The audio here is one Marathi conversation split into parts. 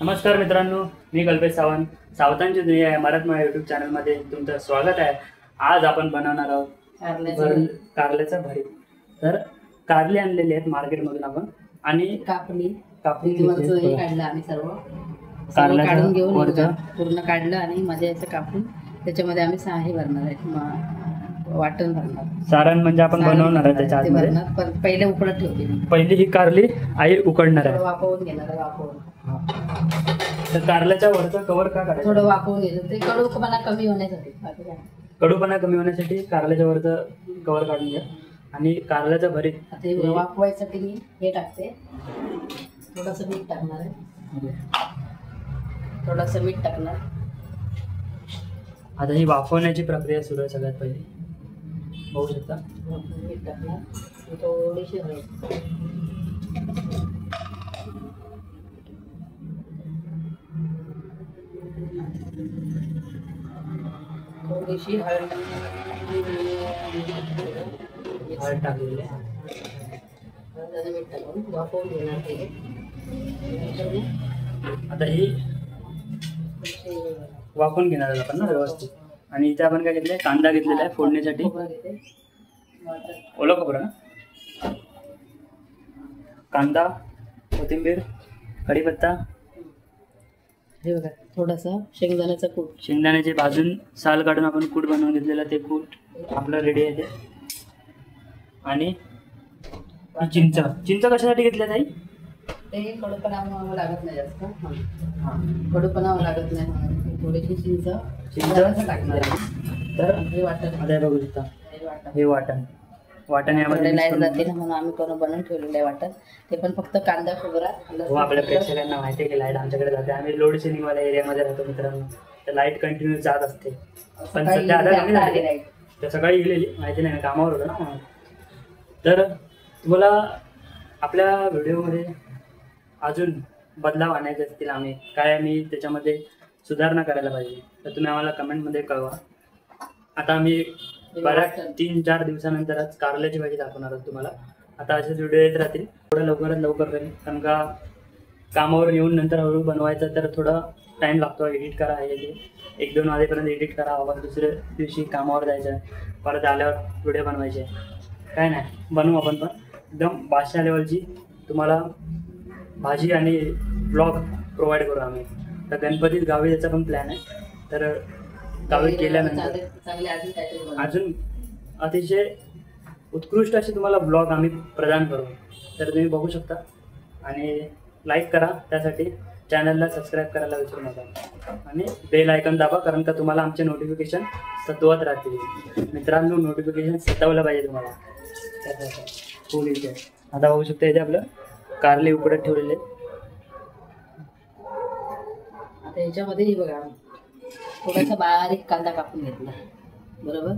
नमस्कार मित्रांनो, मी कल्पेश सावंत. सावतांची दुनिया या मराठमोळ्या यूट्यूब चॅनलमध्ये तुमचं स्वागत आहे. आज आपण बनवणार आहोत कारल्याचं भरीत. तर कारले आणलेले आहेत मार्केटमधून आपण आणि कापून काढलं आम्ही सर्व काढून घेऊन पूर्ण काढलं आणि मध्ये असं कापून त्याच्यामध्ये आम्ही साही भरणार आहे, वाटण भरणार. सारण म्हणजे आपण बनवणार आहे त्याच्या आत पहिले उकडत ठेवली. पहिली ही कारली आई उकडणार आहे, वाफवून घेणार आहे. वाफवून तर कारल्याच्या वरचं कवर का काढायचं? थोडं वाफवून घ्यायचं, ते कडूपणा कमी होण्यासाठी. कडूपणा कमी होण्यासाठी कारल्याच्या वरचं कवर काढून घ्या. आणि कारल्याचं भरीत आता वाफवायसाठी मी हे टाकते, थोडंसं मीठ टाकणार आहे. थोडंसं मीठ टाकणार. आता ही वाफवण्याची प्रक्रिया सुरू आहे. सगळ्यात पहिली बघू शकता मीठ टाकणार, थोडीशी थोडीशी हळद टाकलेली आहे. मीठ टाकून वाफवून घेणार ते. आता ही वाफवून घेणार आहे आपण ना व्यवस्थित. आणि इथे आपण काय घेतलंय, कांदा घेतलेला आहे फोडणीसाठी. ओलं खोबरं ना, कांदा, कोथिंबीर, कढीपत्ता, हे बघा थोडासा शेंगदाण्याचा कूट. शेंगदाण्याचे भाजून साल काढून आपण कूट बनवून घेतलेला ते कूट आपलं रेडी आहे ते. आणि चिंच कशासाठी घेतल्या ताई? ते कडूपणा लागत नाही जास्त. कडूपणा लागत नाही म्हणून थोडीशी चिंच टाकणार. तर हे वाटण आता बघू शकता, हे वाटण यामध्ये लाईट जाते ना म्हणून आम्ही बनवून ठेवलेलं आहे वाटण. ते पण फक्त कांदा खोबरा. आपल्या प्रेक्षकांना माहिती आहे की लाईट आमच्याकडे जाते. आम्ही लोड शेडिंगवाल्या एरियामध्ये राहतो मित्रांनो, तर लाईट कंटिन्यू जात असते. पण सध्या आता तर सकाळी गेलेली माहिती नाही, कामावर होतं ना. तर तुम्हाला आपल्या व्हिडिओमध्ये अजून बदलाव आणायचे असतील, आम्ही त्याच्यामध्ये सुधारणा करायला पाहिजे, तर तुम्ही आम्हाला कमेंटमध्ये कळवा. आता आम्ही बऱ्याच 3-4 दिवसानंतरच कारल्याची भाजी दाखवणार आहोत तुम्हाला. आता असेच व्हिडिओ येत राहतील. थोडं लवकरात लवकर करेल, कारण का कामावर येऊन नंतर हळूहळू बनवायचं तर थोडा टाईम लागतो. एडिट करा, हे ते 1-2 वाजेपर्यंत एडिट करा. आवाज दुसऱ्या दिवशी कामावर जायचं आहे, परत आल्यावर व्हिडिओ बनवायचे. काय नाही, बनवू आपण पण एकदम बादशाह लेवलची तुम्हाला भाजी आणि ब्लॉग प्रोव्हाइड करू आम्ही. तर गणपतीत गावी याचा पण प्लॅन आहे. तर गावी गेल्यानंतर अजून अतिशय उत्कृष्ट असे तुम्हाला ब्लॉग आम्ही प्रदान करू. तर तुम्ही बघू शकता आणि लाईक करा. त्यासाठी चॅनलला सबस्क्राईब करायला विसरू नका आणि बेल आयकॉन दाबा, कारण का तुम्हाला आमचे नोटिफिकेशन सतवत राहतील. मित्रांनो, नोटिफिकेशन सतवलं पाहिजे तुम्हाला. फुल इथे आता बघू शकता, इथे आपलं कारले उकडत ठेवलेले. आता याच्यामध्ये बघा थोडासा बारीक कांदा कापून घेतला. बरोबर,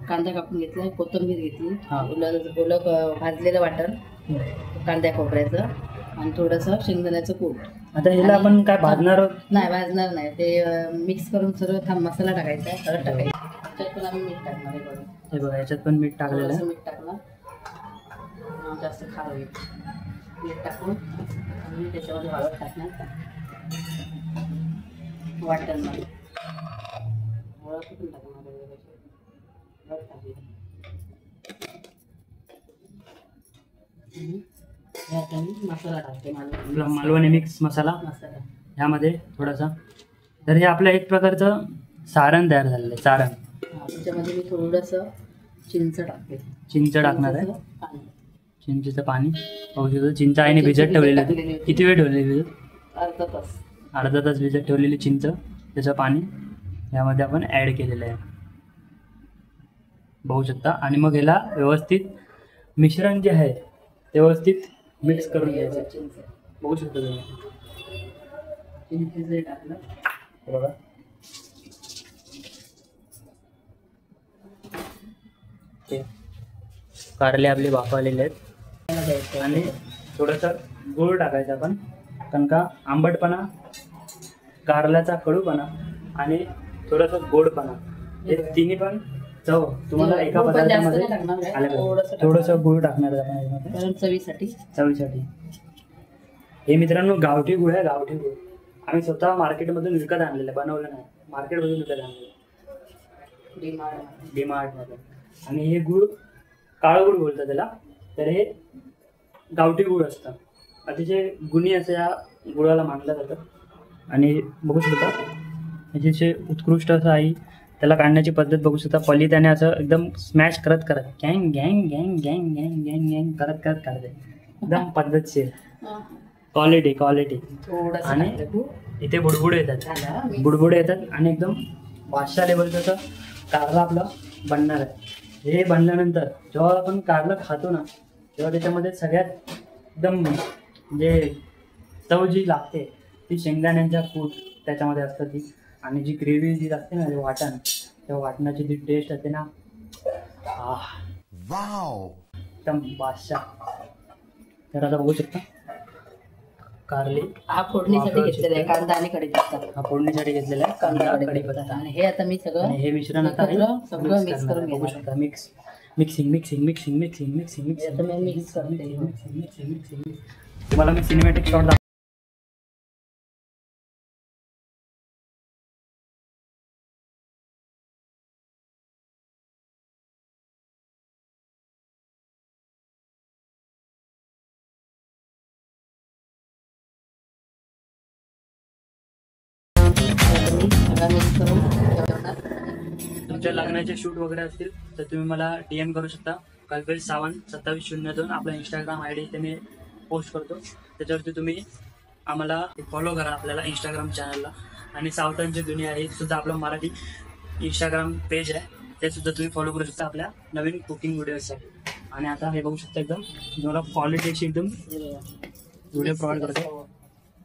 कांदा कापून घेतला, कोथिंबीर घेतली, ओलं भाजलेलं वाटण कांद्या खोबऱ्याचं आणि थोडंसं शेंगदाण्याचं कूट. आता ह्याला आपण काय भाजणार भाजणार नाही, ते मिक्स करून सर्व मसाला टाकायचा आहे, हळद टाकायची. त्याच्यात पण आम्ही मीठ टाकणार आहे. हे बघा, याच्यात पण मीठ टाकलेलं आहे. मीठ टाकणार, जास्त खारं मीठ टाकून आणि त्याच्यामध्ये हळद टाकणार. वाटण हळद पण टाकणार, हळद टाकली. मसाला टाकते, मालवणी मिक्स मसाला ह्यामध्ये थोडासा. तर हे आपलं एक प्रकारचं सारण तयार झालेलं आहे. सारण त्याच्यामध्ये मी थोडंसं चिंच टाकते. चिंच टाकणार आहे, चिंचेचं पाणी. चिंच आईने भिजत ठेवलेली होती. किती वेळ ठेवलेली भिजत? अर्धा तास भिजत ठेवलेली चिंच, त्याचं पाणी यामध्ये आपण ॲड केलेलं आहे, बघू शकता. आणि मग ह्याला व्यवस्थित मिश्रण जे आहे ते व्यवस्थित मिक्स करून घ्यायचं. बघू शकता तुम्ही, चिंचेचं टाकलं बघा. कारले आपले वाफवलेले आहेत आणि थोडंसं गूळ टाकायचं आपण, कारण का आंबटपणा, कारल्याचा कडूपणा आणि थोडंसं गोडपणा, हे तिन्ही पण चव तुम्हाला एका पदार्थामध्ये आलं. थोडंसं गूळ टाकणार आहे आपण चवीसाठी. हे मित्रांनो गावठी गूळ आहे, गावठी गूळ. आम्ही स्वतः मार्केटमधून विकत आणलेलं, बनवलं नाही, मार्केटमधून विकत आणलेलं डीमार्टमध्ये. आणि हे गुळ काळं गुळ बोलतात त्याला. तर हे गावठी गुळ असतं, अतिशय गुणी असं या गुळाला मानलं जातं. आणि बघू शकता अतिशय उत्कृष्ट असं आहे. त्याला काढण्याची पद्धत बघू शकता. पली त्याने असं एकदम स्मॅश करत गँग गँग गँग गँग गँग गँग गँग करत काढते, एकदम पद्धतशीर. क्वालिटी. आणि इथे बुडबुडे येतात आणि एकदम बादशाह लेवलचं असं कारलं आपलं बनणार आहे. हे बनल्यानंतर जेव्हा आपण कारलं खातो ना, तेव्हा त्याच्यामध्ये सगळ्यात एकदम म्हणजे चव जी लागते ती शेंगदाण्यांच्या कूट त्याच्यामध्ये असतं ती. आणि जी ग्रेव्ही जी लागते ना, वाटण, त्या वाटणाची जी टेस्ट असते ना, एकदम बादशाह. तर आता बघू शकता कारली हा फोडणीसाठी घेतलेला आहे, कांदा आणि कढीपत्ता. हा फोडणीसाठी घेतलेला आहे कांदा कढीपत्ता. आणि हे आता मी सगळं हे मिश्रण आता सगळं मिक्स करून बघू शकता. मिक्सिंग. आता मी मिक्स करते. तुम्हाला मी सिनेमॅटिक शॉट तुमच्या लग्नाचे शूट वगैरे असतील तर तुम्ही मला DM करू शकता. कल्पेश सावंत 2702 आपला इंस्टाग्राम ID ते मी पोस्ट करतो. त्याच्यावरती तुम्ही आम्हाला फॉलो करा, आपल्याला इंस्टाग्राम चॅनलला. आणि सावतांची दुनिया हे सुद्धा आपलं मराठी इंस्टाग्राम पेज आहे, ते सुद्धा तुम्ही फॉलो करू शकता आपल्या नवीन कुकिंग व्हिडिओसाठी. आणि आता हे बघू शकता एकदम तुम्हाला क्वालिटीची एकदम व्हिडिओ प्रोव्हाइड करतो.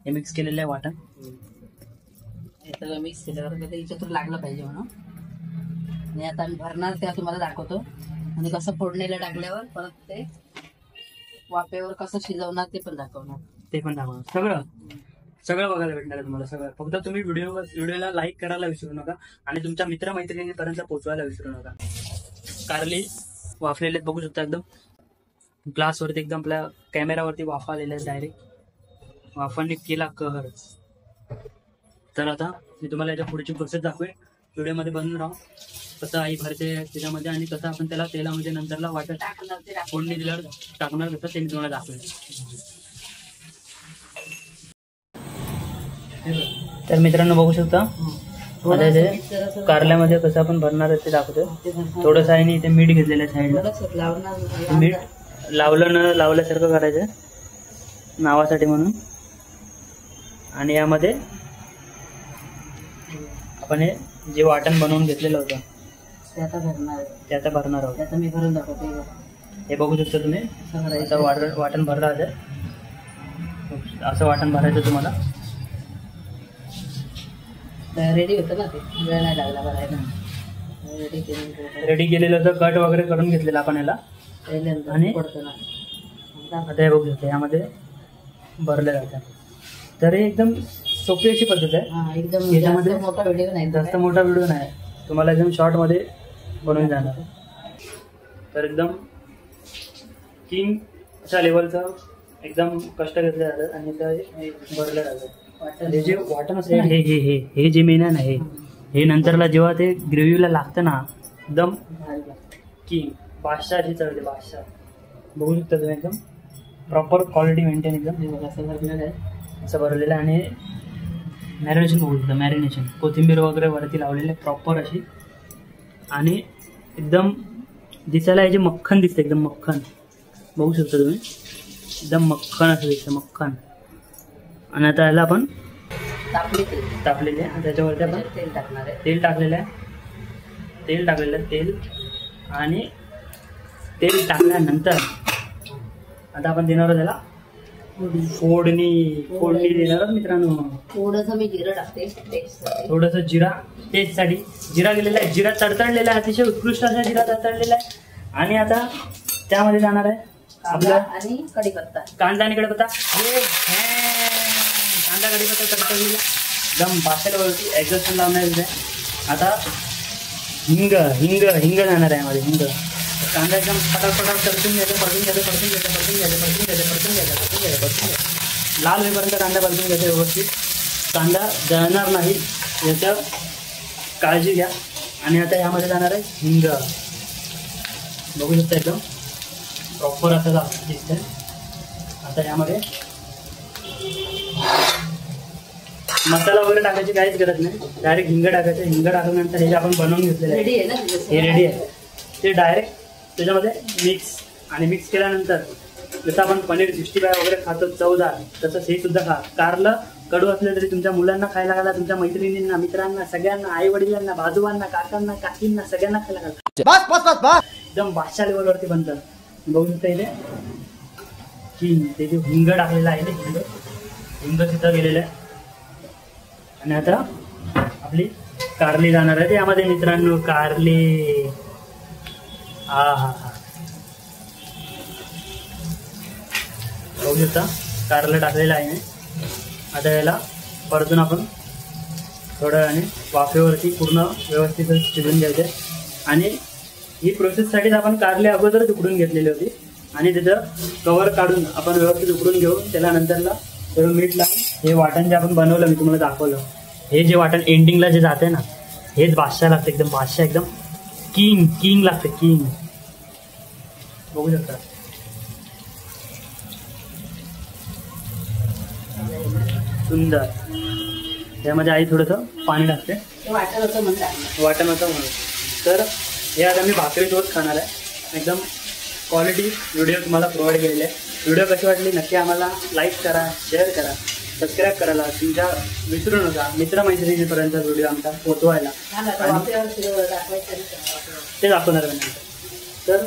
हे मिक्स केलेलं आहे वाटण. हे सगळं मिक्स केल्यावर याच्यातून लागलं पाहिजे म्हणून. आणि आता आम्ही भरणार त्या तुम्हाला दाखवतो. आणि कसं फोडणीला टाकल्यावर परत ते वाफेवर कसं शिजवणार ते पण दाखवणार. सगळं बघायला भेटणार आहे तुम्हाला सगळं. फक्त तुम्ही व्हिडिओला लाईक करायला विसरू नका आणि तुमच्या मित्रमैत्रिणींपर्यंत पोहोचवायला विसरू नका. कारली वाफलेले बघू शकता, एकदम ग्लासवरती एकदम आपल्या कॅमेरावरती वाफा आलेल्या आहेत डायरेक्ट. वाफांनी केला कहर. तर आता मी तुम्हाला याच्या पुढची प्रोसेस दाखवेन. व्हिडिओमध्ये बनवून राहा कसं आई भरते त्याच्यामध्ये आणि कसं आपण त्याला तेलामध्ये नंतरला वाटत फोडणी दिल्यावर टाकणार कसं ते मी तुम्हाला दाखवेन. तर मित्रांनो बघू शकता आता ते कारल्यामध्ये कसं आपण भरणार आहे ते दाखवतो. थोडंसं आहे इथे मीठ घेतलेलं आहे साईडला. मीठ लावलं न लावल्यासारखं करायचं नावासाठी म्हणून. आणि यामध्ये आपण हे जे वाटण बनवून घेतलेलं होतं ते आता भरणार आहोत. आता मी भरून दाखवते. हे बघू शकता तुम्ही असं वाटण भरलं आहे. असं वाटण भरायचं तुम्हाला. रेडी होतं ना, ते वेळ नाही लागला भरायला. रेडी केलेलं होतं, कट वगैरे करून घेतलेलं आपण याला. आणि आता हे बघू शकता यामध्ये भरले जातं. तर हे एकदम सोपी अशी पद्धत आहे. एकदम याच्यामध्ये जास्त मोठा व्हिडिओ नाही, तुम्हाला एकदम शॉर्टमध्ये बनवून जाणार. तर एकदम किंग अशा लेवलचं एकदम कष्ट घेतले जातात आणि ते भरलं जातं. हे जे वाटण असते हे जे मेन आहे ना, हे नंतरला जेव्हा ते ग्रेव्हीला लागतं ना, एकदम किंग बादशाह अशी चढते बादशाह. बघू शकता तुम्ही एकदम प्रॉपर क्वालिटी मेंटेन एकदम असं भरलेलं आहे. आणि मॅरिनेशन बघू शकता, मॅरिनेशन कोथिंबीर वगैरे वरती लावलेले प्रॉपर अशी. आणि एकदम दिसायला याचे मक्खन दिसते, एकदम मक्खन बघू शकता तुम्ही, एकदम मक्खन असं दिसतं मक्खन. आणि आता याला आपण तापलेले आणि त्याच्यावरती आपण तेल टाकणार आहे. तेल टाकलेलं आहे तेल. आणि तेल टाकल्यानंतर आता आपण देणार त्याला फोडणी देणार मित्रांनो. थोडंसं मी जिरं टाकते, थोडंसं जिरा टेस्टसाठी जिरा गेलेला आहे. जिरा तडतडलेला आहे, अतिशय उत्कृष्ट असा जिरा तडतडलेला आहे. आणि आता त्यामध्ये जाणार आहे आपला आणि कढीपत्ता, कांदा आणि कढीपत्ता. कांदा कढीपत्ता तडतडलेला एकदम पातेल्यावरती ॲडजस्ट लावणार आहे. आता हिंग जाणार आहे यामध्ये. हिंग कांदा एकदम फटाफट परतून घ्यायचं. लाल होईपर्यंत कांदा परतून घ्यायचा व्यवस्थित. कांदा जळणार नाही याच्या काळजी घ्या. आणि आता यामध्ये जाणार आहे हिंग. बघू शकता एकदम प्रॉपर असं दिसतंय. आता यामध्ये मसाला वगैरे टाकायची काहीच गरज नाही, डायरेक्ट हिंग टाकायचं. हिंग टाकल्यानंतर हे जे आपण बनवून घेतलेलं आहे हे रेडी आहे, ते डायरेक्ट त्याच्यामध्ये मिक्स केल्यानंतर जसं आपण पनीर 65 वगैरे खातो चवदार, तसंच हे सुद्धा खा. कारलं कडू असलं तरी तुमच्या मुलांना खायला घाला, तुमच्या मैत्रिणींना, मित्रांना, सगळ्यांना, आई वडिलांना, बाजूबांना, काकांना, काकींना, सगळ्यांना खायला घाला. एकदम बादशाह लेवलवरती बनतं. बघू शकता इथे ते जे हिंग टाकलेलं आहे ते हिंग सुद्धा गेलेलं आहे. आणि आता आपली कारली जाणार आहे यामध्ये मित्रांनो. कारली हा बघू शकता कारलं टाकलेलं आहे. आता याला परतून आपण थोड्या वेळाने वाफेवरती पूर्ण व्यवस्थित शिजून घ्यायचे. आणि ही प्रोसेससाठीच आपण कारले अगोदरच उकडून घेतलेली होती आणि त्याचं कवर काढून आपण व्यवस्थित उकडून घेऊन त्याला नंतरला थोडं मीठ लावून हे वाटण जे आपण बनवलं मी तुम्हाला दाखवलं, हे जे वाटण एंडिंगला जे जाते ना हेच बादशाह लागतं. एकदम बादशाह, एकदम किंग लागतं, किंग. बघू शकता सुंदर. त्यामध्ये आई थोडंसं पाणी टाकते, वाटण होतं म्हणून. तर हे आता मी भाकरीसोबत खाणार आहे. एकदम क्वालिटी व्हिडिओ तुम्हाला प्रोव्हाइड केलेले आहे. व्हिडिओ कशी वाटली नक्की आम्हाला लाईक करा, शेअर करा, सबस्क्राईब करायला तुमच्या विसरू नका. मित्रमैत्रिणीपर्यंत व्हिडिओ आमचा पोहोचवायला ते दाखवणार आहे नंतर. तर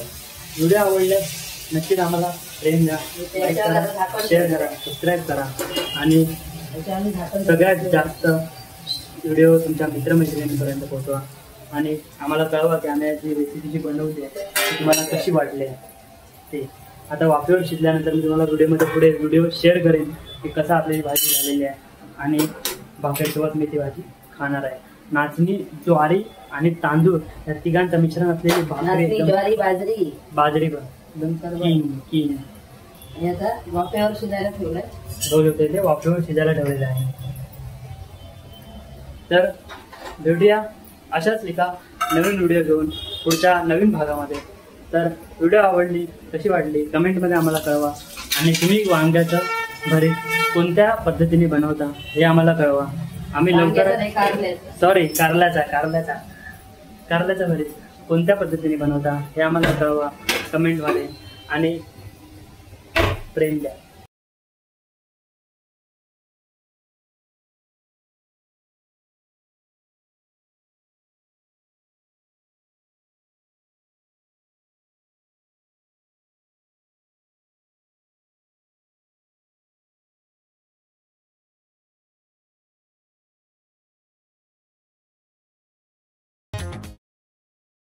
व्हिडिओ आवडल्यास नक्कीच आम्हाला प्रेम द्या, लाईक करा, शेअर करा, सबस्क्राईब करा. आणि सगळ्यात जास्त व्हिडिओ तुमच्या मित्रमैत्रिणींपर्यंत पोहोचवा. आणि आम्हाला कळवा की आम्ही जी रेसिपी जी बनवली आहे ती तुम्हाला कशी वाटली आहे ते. आता वाफेवर शिजल्यानंतर मी तुम्हाला पुढे व्हिडिओ शेअर करेन की कसं आपली भाजी झालेली आहे. आणि भाकरीसोबत मी ती भाजी खाणार आहे. नाचणी, ज्वारी आणि तांदूळ या तिघांचं मिश्रण असलेली भाकरी, बाजरी पण एकदम किंग. आणि आता वाफेवर शिजायला ठेवलंय. रोज होते ते वाफेवर शिजायला ठेवलेलं आहे. तर भेटूया अशाच एका नवीन व्हिडिओ घेऊन पुढच्या नवीन भागामध्ये. तर व्हिडिओ आवडली कशी वाटली कमेंटमध्ये आम्हाला कळवा. आणि तुम्ही वांग्याचं भरीत कोणत्या पद्धतीने बनवता हे आम्हाला कळवा. आम्ही कारल्याचा भरीत कोणत्या पद्धतीने बनवता हे आम्हाला कळवा कमेंटमध्ये. आणि प्रेम द्या.